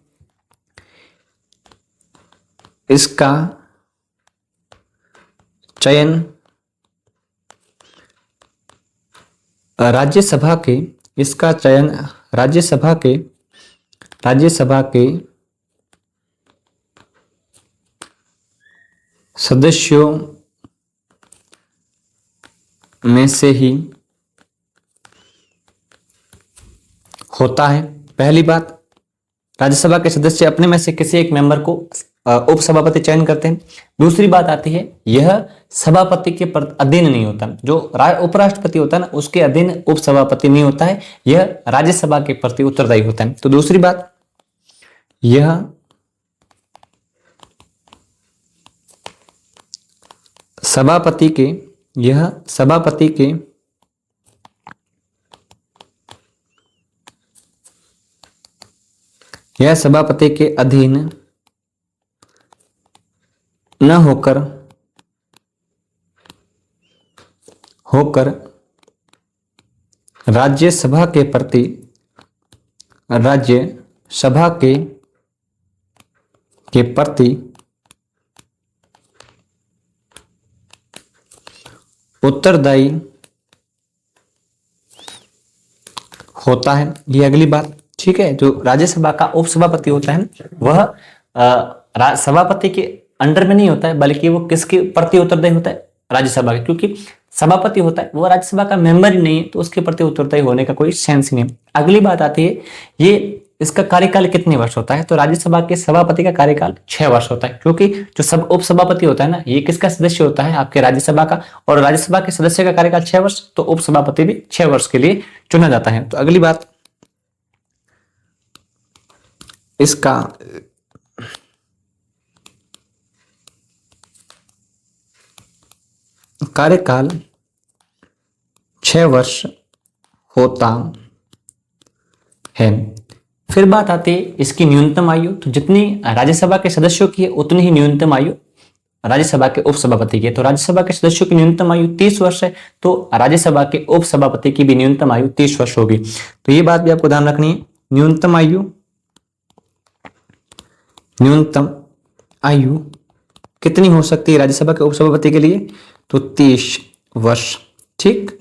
इसका चयन राज्यसभा के, इसका चयन राज्यसभा के सदस्यों में से ही होता है। पहली बात, राज्यसभा के सदस्य अपने में से किसी एक मेंबर को उपसभापति चयन करते हैं। दूसरी बात आती है, यह सभापति के अधीन नहीं होता। जो उपराष्ट्रपति होता है ना, उसके अधीन उपसभापति नहीं होता है, यह राज्यसभा के प्रति उत्तरदायी होता है। तो दूसरी बात, यह सभापति के अधीन न होकर राज्यसभा के प्रति उत्तरदायी होता है। ये अगली बात। ठीक है, जो राज्यसभा का उपसभापति होता है वह सभापति के अंडर में नहीं होता है, बल्कि वो किसके प्रति उत्तरदायी होता है? राज्यसभा के, क्योंकि सभापति होता है वो राज्यसभा का मेंबर ही नहीं है, तो उसके प्रति उत्तरदायी होने का कोई सेंस नहीं है। अगली बात आती है, ये इसका कार्यकाल कितने वर्ष होता है? तो राज्यसभा के सभापति का कार्यकाल 6 वर्ष होता है, क्योंकि जो सब उपसभापति होता है ना, ये किसका सदस्य होता है? आपके राज्यसभा का, और राज्यसभा के सदस्य का कार्यकाल 6 वर्ष, तो उपसभापति भी 6 वर्ष के लिए चुना जाता है। तो अगली बात, इसका कार्यकाल 6 वर्ष होता है। फिर बात आती है इसकी न्यूनतम आयु। तो जितनी राज्यसभा के सदस्यों की है उतनी ही न्यूनतम आयु राज्यसभा के उपसभापति की है। तो राज्यसभा के सदस्यों की न्यूनतम आयु 30 वर्ष है, तो राज्यसभा के उपसभापति की भी न्यूनतम आयु 30 वर्ष होगी। तो ये बात भी आपको ध्यान रखनी है, न्यूनतम आयु कितनी हो सकती है राज्यसभा के उपसभापति के लिए? तो 30 वर्ष। ठीक,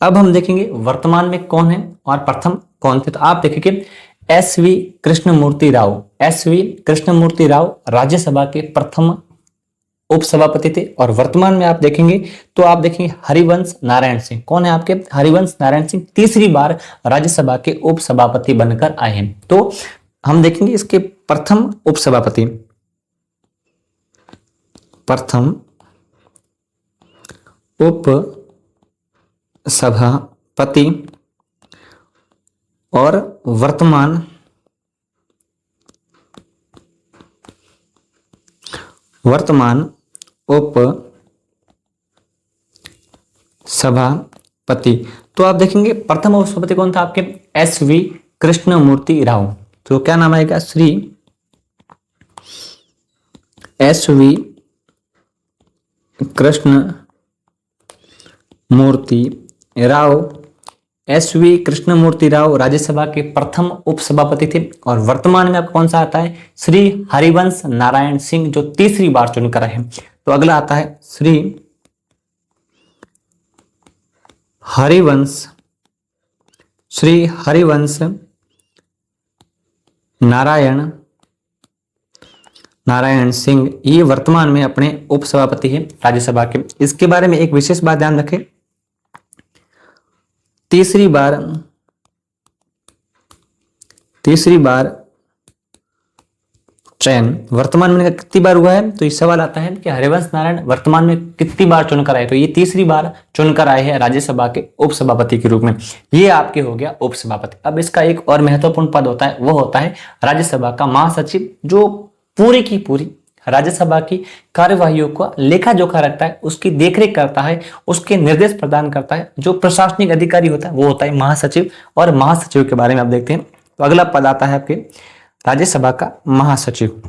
अब हम देखेंगे वर्तमान में कौन है और प्रथम कौन थे। तो आप देखेंगे एसवी कृष्णमूर्ति राव राज्यसभा के प्रथम उपसभापति थे, और वर्तमान में आप देखेंगे तो आप देखेंगे हरिवंश नारायण सिंह। कौन है आपके? हरिवंश नारायण सिंह तीसरी बार राज्यसभा के उपसभापति बनकर आए हैं। तो हम देखेंगे इसके प्रथम उपसभापति, और वर्तमान उप पति। तो आप देखेंगे प्रथम उपसभापति कौन था आपके, SV कृष्णमूर्ति राव। तो क्या नाम आएगा, श्री SV कृष्णमूर्ति राव। SV कृष्णमूर्ति राव राज्यसभा के प्रथम उपसभापति थे। और वर्तमान में आपका कौन सा आता है, श्री हरिवंश नारायण सिंह, जो तीसरी बार चुनकर आए हैं। तो अगला आता है श्री हरिवंश नारायण सिंह, ये वर्तमान में अपने उपसभापति हैं राज्यसभा के। इसके बारे में एक विशेष बात ध्यान रखें, तीसरी बार चयन वर्तमान में कितनी बार हुआ है। तो ये सवाल आता है कि हरिवंश नारायण वर्तमान में कितनी बार चुनकर आए। तो ये तीसरी बार चुनकर आए हैं राज्यसभा के उपसभापति के रूप में। ये आपके हो गया उपसभापति। अब इसका एक और महत्वपूर्ण पद होता है, वो होता है राज्यसभा का महासचिव, जो पूरी की पूरी राज्यसभा की कार्यवाहियों का लेखा जोखा रखता है, उसकी देखरेख करता है, उसके निर्देश प्रदान करता है। जो प्रशासनिक अधिकारी होता है वो होता है महासचिव। और महासचिव के बारे में आप देखते हैं, तो अगला पद आता है आपके राज्यसभा का महासचिव।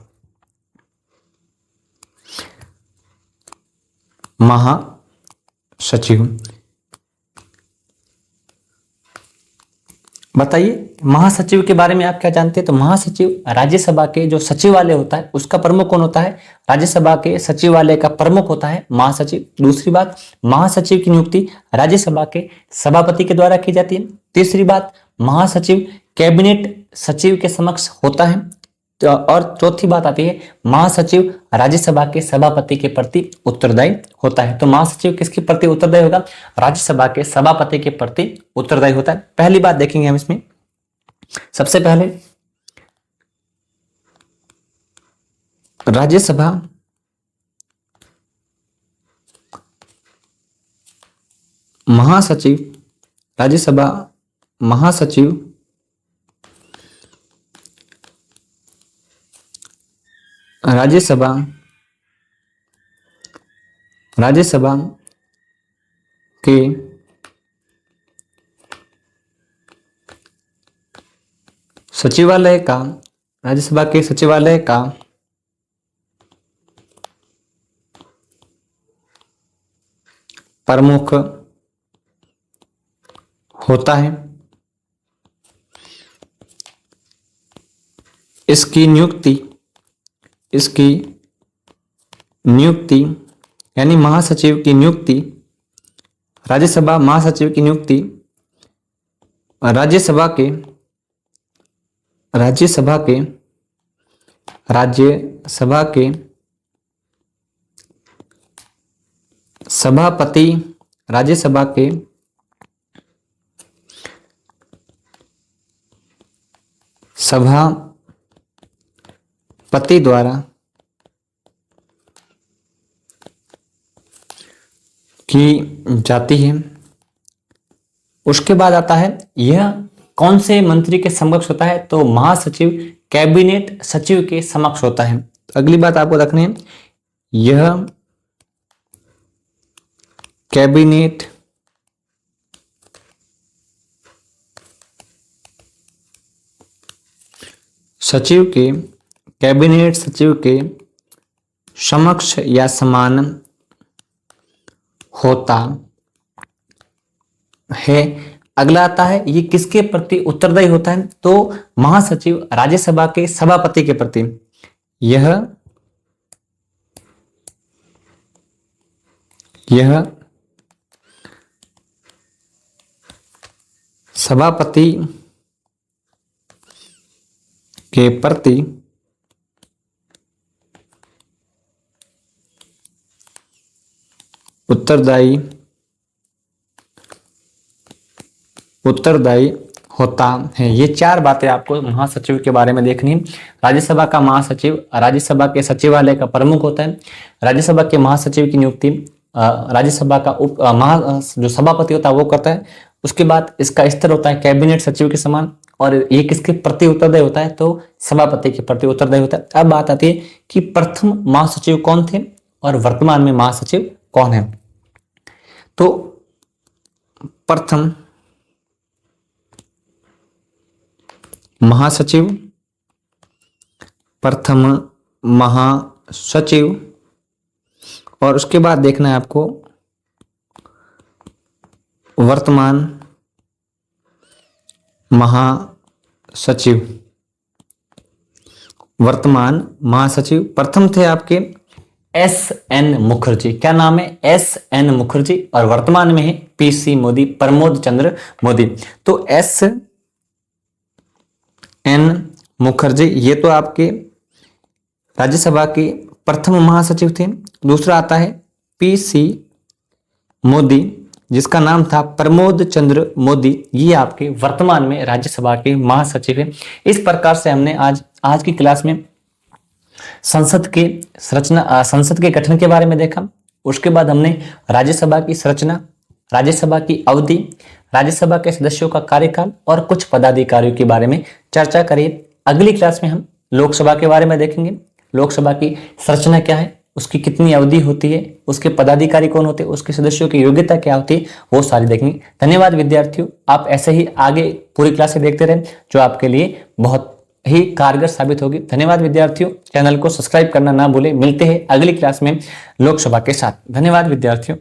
बताइए महासचिव के बारे में आप क्या जानते हैं। तो महासचिव राज्यसभा के जो सचिवालय होता है उसका प्रमुख कौन होता है, राज्यसभा के सचिवालय का प्रमुख होता है महासचिव। दूसरी बात, महासचिव की नियुक्ति राज्यसभा के सभापति के द्वारा की जाती है। तीसरी बात, महासचिव कैबिनेट सचिव के समक्ष होता है। और चौथी बात आती है, महासचिव राज्यसभा के सभापति के प्रति उत्तरदायी होता है। तो महासचिव किसके प्रति उत्तरदायी होगा, राज्यसभा के सभापति के प्रति उत्तरदायी होता है। पहली बात देखेंगे हम इसमें, सबसे पहले राज्यसभा महासचिव राज्यसभा के सचिवालय का प्रमुख होता है। इसकी नियुक्ति यानी महासचिव की नियुक्ति, राज्यसभा महासचिव की नियुक्ति राज्यसभा के सभापति, राज्यसभा के सभापति द्वारा की जाती है। उसके बाद आता है, यह कौन से मंत्री के समक्ष होता है। तो महासचिव कैबिनेट सचिव के समक्ष होता है। तो अगली बात आपको रखनी है, यह कैबिनेट सचिव के समक्ष या समान होता है। अगला आता है, ये किसके प्रति उत्तरदायी होता है। तो महासचिव राज्यसभा के सभापति के प्रति। यह सभापति के प्रति उत्तरदायी होता है। ये चार बातें आपको महासचिव के बारे में देखनी है। राज्यसभा का महासचिव राज्यसभा के सचिवालय का प्रमुख होता है। राज्यसभा के महासचिव की नियुक्ति राज्यसभा का जो सभापति होता है वो करता है। उसके बाद इसका स्तर होता है कैबिनेट सचिव के समान। और ये किसके प्रति उत्तरदायी होता है, तो सभापति के प्रति उत्तरदायी होता है। अब बात आती है कि प्रथम महासचिव कौन थे और वर्तमान में महासचिव कौन है। तो प्रथम महासचिव, प्रथम महासचिव, और उसके बाद देखना है आपको वर्तमान महासचिव। वर्तमान महासचिव प्रथम थे आपके एस.एन. मुखर्जी। क्या नाम है? एस.एन. मुखर्जी। और वर्तमान में है पी.सी. मोदी, प्रमोद चंद्र मोदी। तो एस.एन. मुखर्जी ये तो आपके राज्यसभा के प्रथम महासचिव थे। दूसरा आता है पी.सी. मोदी, जिसका नाम था प्रमोद चंद्र मोदी। ये आपके वर्तमान में राज्यसभा के महासचिव है। इस प्रकार से हमने आज की क्लास में संसद के संरचना, संसद के गठन के बारे में देखा। उसके बाद हमने राज्यसभा की संरचना, राज्यसभा की अवधि, राज्यसभा के सदस्यों का कार्यकाल और कुछ पदाधिकारियों के बारे में चर्चा करी। अगली क्लास में हम लोकसभा के बारे में देखेंगे। लोकसभा की संरचना क्या है, उसकी कितनी अवधि होती है, उसके पदाधिकारी कौन होते हैं, उसके सदस्यों की योग्यता क्या होती है, वो सारी देखेंगे। धन्यवाद विद्यार्थियों, आप ऐसे ही आगे पूरी क्लासें देखते रहें जो आपके लिए बहुत ही कारगर साबित होगी। धन्यवाद विद्यार्थियों, चैनल को सब्सक्राइब करना ना भूलें। मिलते हैं अगली क्लास में लोकसभा के साथ। धन्यवाद विद्यार्थियों।